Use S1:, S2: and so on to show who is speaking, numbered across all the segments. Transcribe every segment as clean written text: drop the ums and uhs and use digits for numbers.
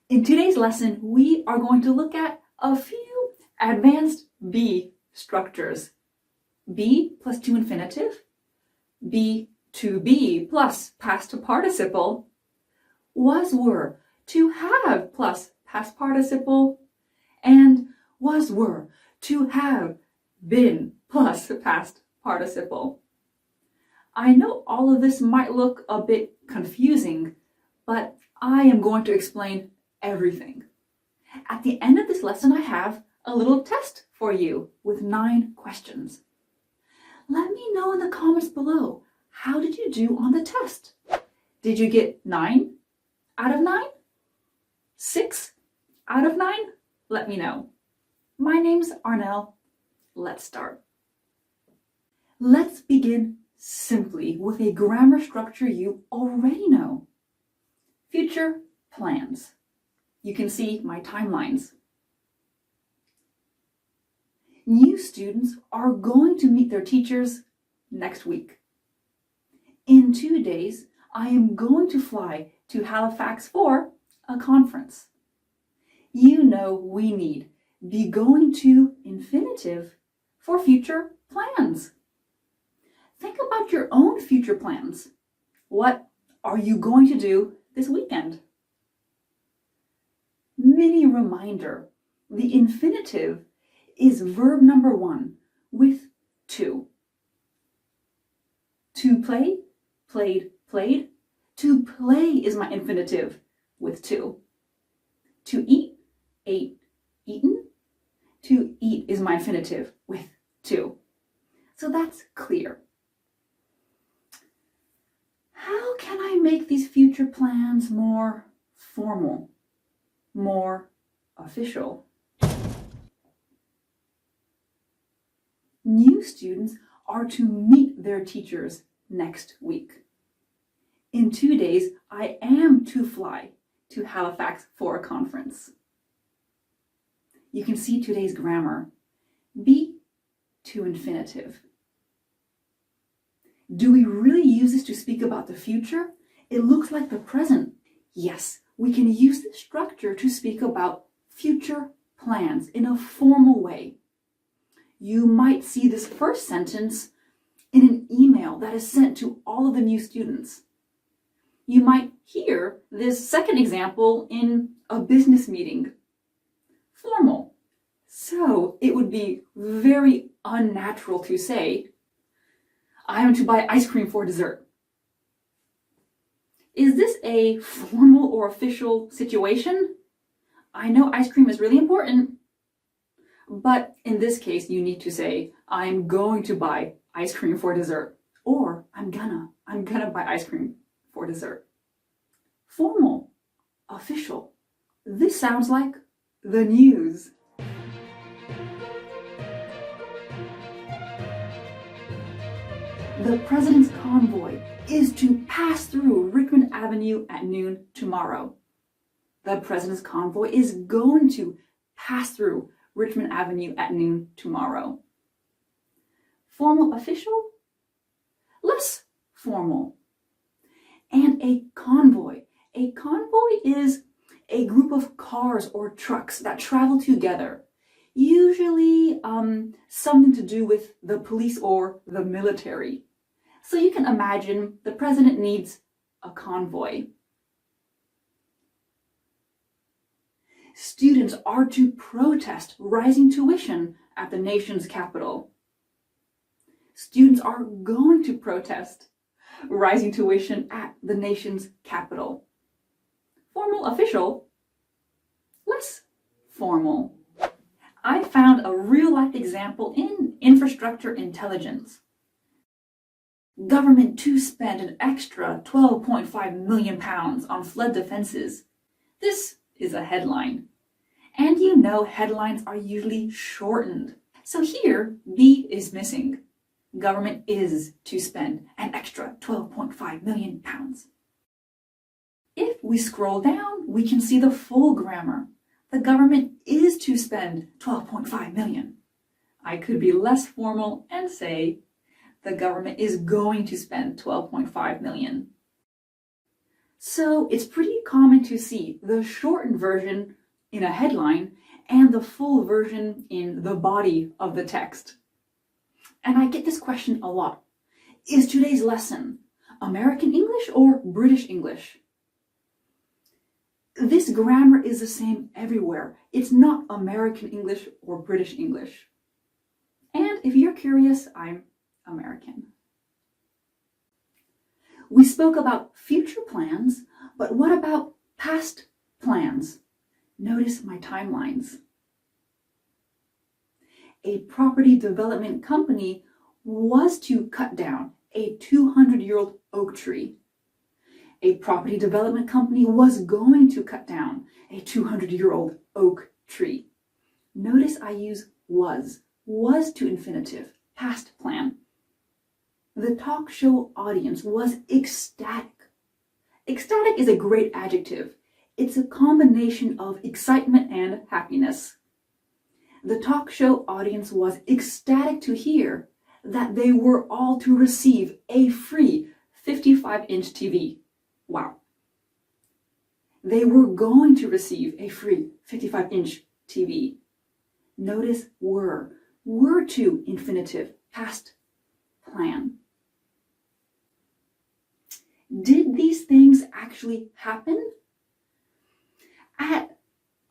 S1: In today's lesson, we are going to look at a few advanced be structures. Be plus to infinitive, be to be plus past participle, was were to have plus past participle, and was were to have been plus past participle. I know all of this might look a bit confusing, but I am going to explain everything. At the end of this lesson, I have a little test for you with 9 questions. Let me know in the comments below, how did you do on the test? Did you get 9 out of 9? 6 out of 9? Let me know. My name's Arnell. Let's start. Let's begin simply with a grammar structure you already know. Future plans. You can see my timelines. New students are going to meet their teachers next week. In 2 days, I am going to fly to Halifax for a conference. You know we need be going to infinitive for future plans. Think about your own future plans. What are you going to do this weekend? Mini reminder, the infinitive is verb number 1 with to. To play, played, played. To play is my infinitive with to. To eat, ate, eaten. To eat is my infinitive with to. So that's clear. How can I make these future plans more formal, more official? New students are to meet their teachers next week. In 2 days, I am to fly to Halifax for a conference. You can see today's grammar. Be to infinitive. Do we really use this to speak about the future? It looks like the present. Yes, we can use this structure to speak about future plans in a formal way. You might see this first sentence in an email that is sent to all of the new students. You might hear this second example in a business meeting. Formal. So it would be very unnatural to say, I am to buy ice cream for dessert. Is this a formal or official situation? I know ice cream is really important, but in this case, you need to say, I'm going to buy ice cream for dessert, or I'm gonna buy ice cream for dessert. Formal, official. This sounds like the news. The president's convoy is to pass through Richmond Avenue at noon tomorrow. The president's convoy is going to pass through Richmond Avenue at noon tomorrow. Formal, official, less formal. And a convoy. A convoy is a group of cars or trucks that travel together. Usually something to do with the police or the military. So you can imagine the president needs a convoy. Students are to protest rising tuition at the nation's capital. Students are going to protest rising tuition at the nation's capital. Formal, official, less formal. I found a real-life example in infrastructure intelligence. Government to spend an extra £12.5 million on flood defenses. This is a headline. And you know headlines are usually shortened. So here, B is missing. Government is to spend an extra £12.5 million. If we scroll down, we can see the full grammar. The government is to spend $12.5 million. I could be less formal and say the government is going to spend $12.5 million. So it's pretty common to see the shortened version in a headline and the full version in the body of the text. And I get this question a lot. Is today's lesson American English or British English? This grammar is the same everywhere. It's not American English or British English. And if you're curious, I'm American. We spoke about future plans, but what about past plans? Notice my timelines. A property development company was to cut down a 200-year-old oak tree. A property development company was going to cut down a 200-year-old oak tree. Notice I use was to infinitive, past plan. The talk show audience was ecstatic. Ecstatic is a great adjective. It's a combination of excitement and happiness. The talk show audience was ecstatic to hear that they were all to receive a free 55-inch TV. Wow. They were going to receive a free 55-inch TV. Notice were to infinitive, past plan. Did these things actually happen? At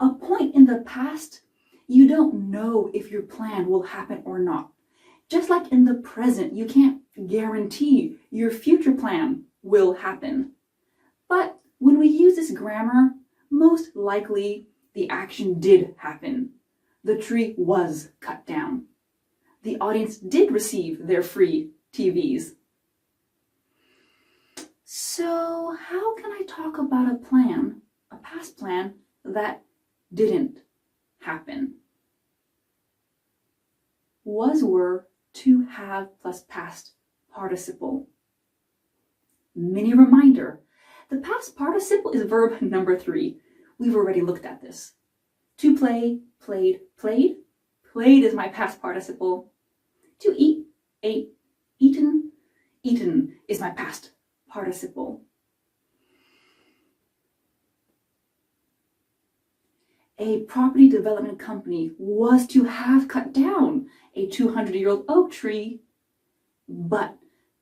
S1: a point in the past, you don't know if your plan will happen or not. Just like in the present, you can't guarantee your future plan will happen. But when we use this grammar, most likely the action did happen. The tree was cut down. The audience did receive their free TVs. So how can I talk about a plan, a past plan, that didn't happen? Was, were, to have plus past participle. Mini reminder, the past participle is verb number 3. We've already looked at this. To play, played, played. Played is my past participle. To eat, ate, eaten. Eaten is my past participle. A property development company was to have cut down a 200-year-old oak tree, but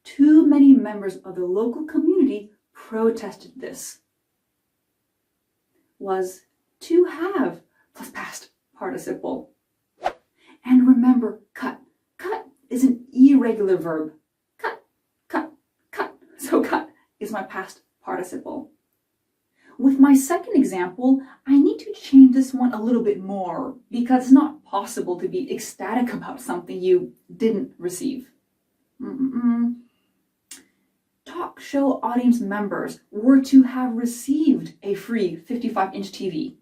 S1: too many members of the local community protested this. Was to have plus past participle. And remember, cut. Cut is an irregular verb. Cut, cut, cut. So cut is my past participle. With my second example, I need to change this one a little bit more because it's not possible to be ecstatic about something you didn't receive. Talk show audience members were to have received a free 55-inch TV.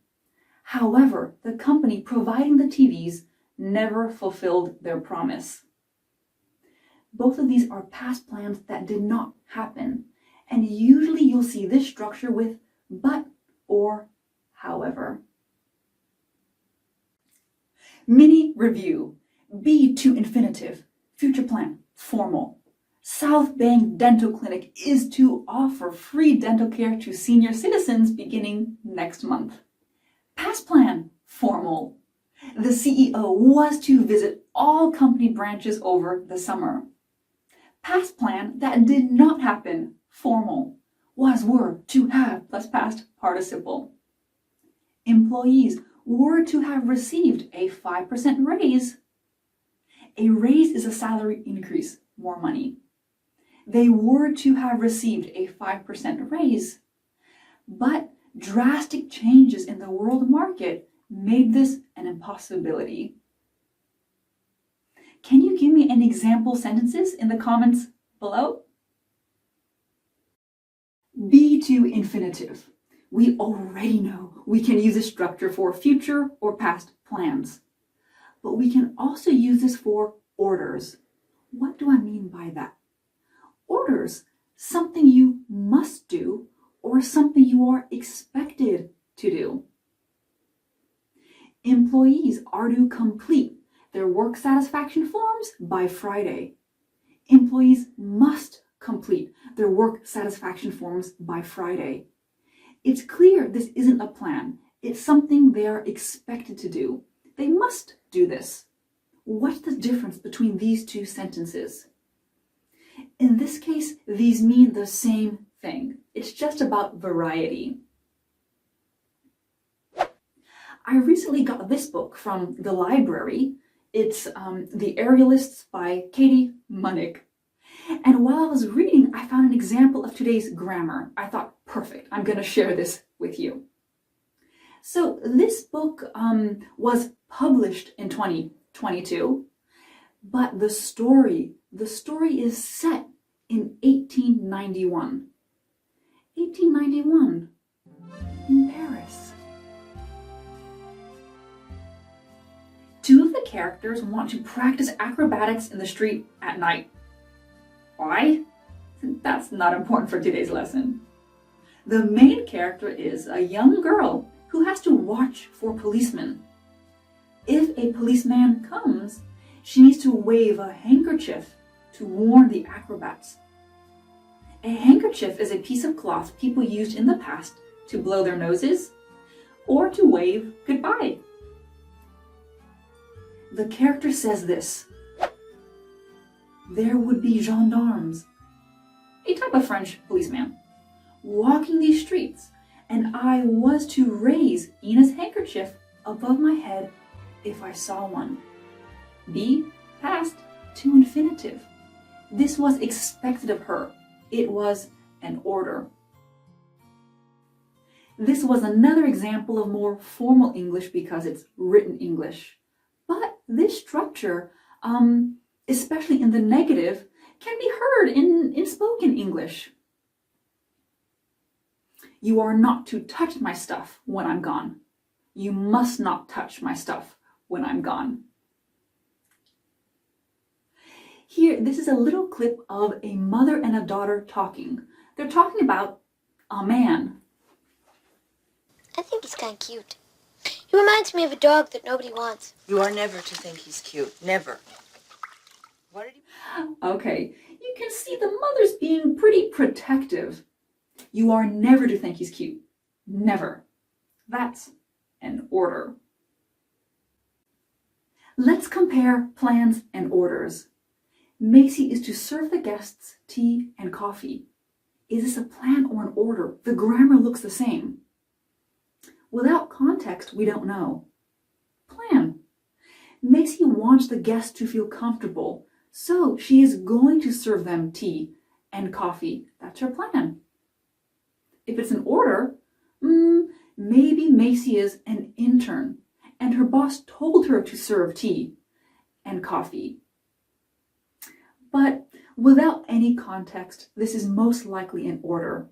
S1: However, the company providing the TVs never fulfilled their promise. Both of these are past plans that did not happen, and usually you'll see this structure with but or however. Mini review. Be to infinitive, future plan, formal. South Bank Dental Clinic is to offer free dental care to senior citizens beginning next month. Past plan, formal. The CEO was to visit all company branches over the summer. Past plan that did not happen, formal. Was, were, to have plus past participle. Employees were to have received a 5% raise. A raise is a salary increase, more money. They were to have received a 5% raise. But drastic changes in the world market made this an impossibility. Can you give me an example sentences in the comments below? Be to infinitive. We already know we can use this structure for future or past plans. But we can also use this for orders. What do I mean by that? Orders, something you must do or something you are expected to do. Employees are to complete their work satisfaction forms by Friday. Employees must complete their work satisfaction forms by Friday. It's clear this isn't a plan. It's something they are expected to do. They must do this. What's the difference between these two sentences? In this case, these mean the same thing. It's just about variety. I recently got this book from the library. It's The Aerialists by Katie Munnick. And while I was reading, I found an example of today's grammar. I thought, perfect, I'm going to share this with you. So this book was published in 2022, but the story is set in 1891. 1891 in Paris. Two of the characters want to practice acrobatics in the street at night. Why? That's not important for today's lesson. The main character is a young girl who has to watch for policemen. If a policeman comes, she needs to wave a handkerchief to warn the acrobats. A handkerchief is a piece of cloth people used in the past to blow their noses or to wave goodbye. The character says this: there would be gendarmes, a type of French policeman, walking these streets, and I was to raise Ina's handkerchief above my head if I saw one. Be past to infinitive. This was expected of her. It was an order. This was another example of more formal English because it's written English. But this structure, especially in the negative, can be heard in spoken English. You are not to touch my stuff when I'm gone. You must not touch my stuff when I'm gone. Here, this is a little clip of a mother and a daughter talking. They're talking about a man.
S2: I think he's kind of cute. He reminds me of a dog that nobody wants.
S3: You are never to think he's cute. Never. What did he...
S1: Okay, you can see the mother's being pretty protective. You are never to think he's cute. Never. That's an order. Let's compare plans and orders. Macy is to serve the guests tea and coffee. Is this a plan or an order? The grammar looks the same. Without context, we don't know. Plan. Macy wants the guests to feel comfortable, so she is going to serve them tea and coffee. That's her plan. If it's an order, maybe Macy is an intern and her boss told her to serve tea and coffee. But without any context, this is most likely an order.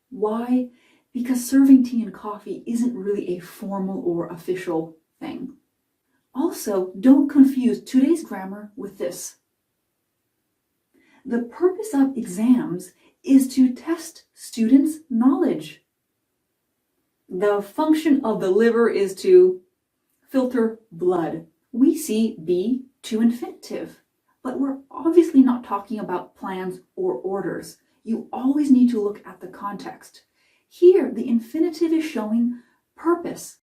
S1: Why? Because serving tea and coffee isn't really a formal or official thing. Also, don't confuse today's grammar with this. The purpose of exams is to test students' knowledge. The function of the liver is to filter blood. We see be to infinitive, but we're obviously not talking about plans or orders. You always need to look at the context. Here, the infinitive is showing purpose.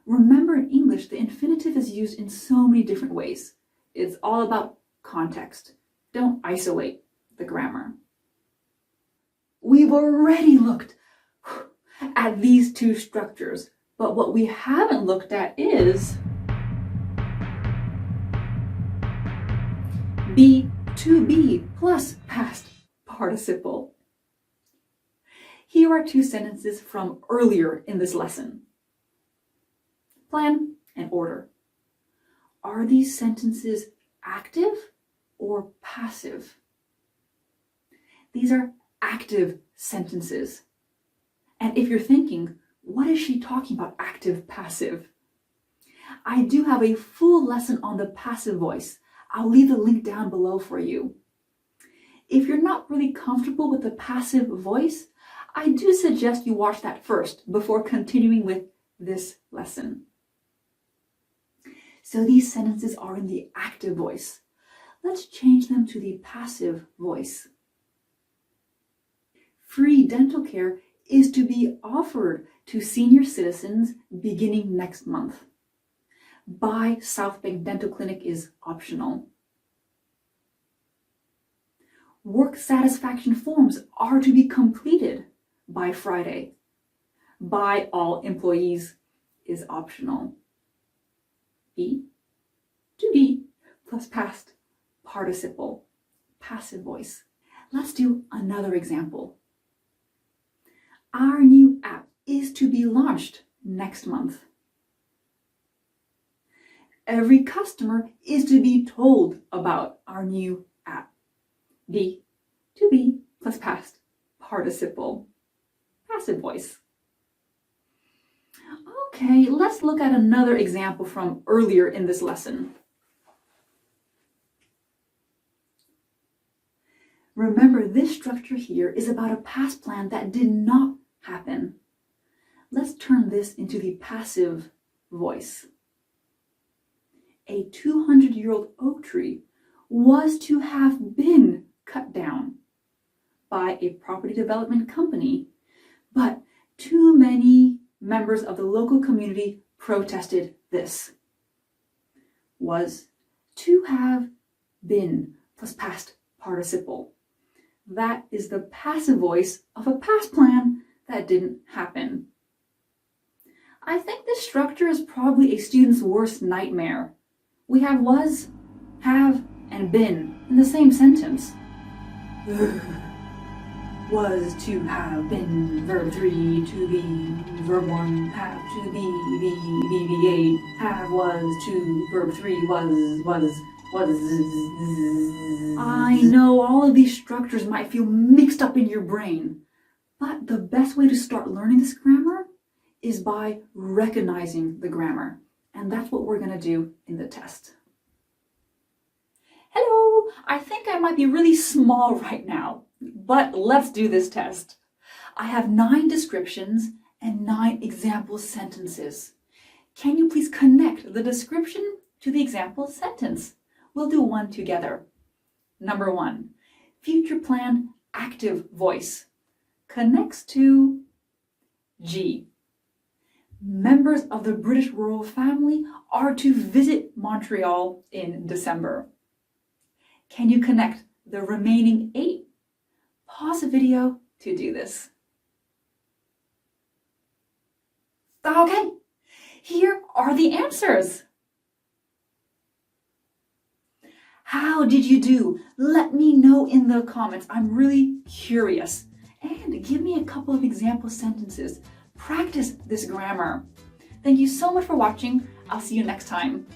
S1: Remember, in English, the infinitive is used in so many different ways. It's all about context. Don't isolate the grammar. We've already looked at these two structures, but what we haven't looked at is be to be plus past participle. Here are two sentences from earlier in this lesson. Plan and order. Are these sentences active or passive? These are active sentences. And if you're thinking, what is she talking about active, passive? I do have a full lesson on the passive voice. I'll leave the link down below for you. If you're not really comfortable with the passive voice, I do suggest you watch that first before continuing with this lesson. So these sentences are in the active voice. Let's change them to the passive voice. Free dental care is to be offered to senior citizens beginning next month. By South Bank Dental Clinic is optional. Work satisfaction forms are to be completed by Friday. By all employees is optional. Be, to be, plus past participle, passive voice. Let's do another example. Our new app is to be launched next month. Every customer is to be told about our new app. Be, to be, plus past participle, passive voice. Okay, let's look at another example from earlier in this lesson. Remember, this structure here is about a past plan that did not happen. Let's turn this into the passive voice. A 200-year-old oak tree was to have been cut down by a property development company, but too many members of the local community protested this. Was to have been plus past participle. That is the passive voice of a past plan that didn't happen. I think this structure is probably a student's worst nightmare. We have was, have, and been in the same sentence. Was to have been, verb 3, to be, verb 1, have to be, BB8, have was, to, verb 3, was. I know all of these structures might feel mixed up in your brain, but the best way to start learning this grammar is by recognizing the grammar, and that's what we're going to do in the test. Hello, I think I might be really small right now, but let's do this test. I have 9 descriptions and 9 example sentences. Can you please connect the description to the example sentence? We'll do one together. Number 1, future plan active voice connects to G. Members of the British royal family are to visit Montreal in December. Can you connect the remaining 8? Pause the video to do this. Okay, here are the answers. How did you do? Let me know in the comments. I'm really curious. And give me a couple of example sentences. Practice this grammar. Thank you so much for watching. I'll see you next time.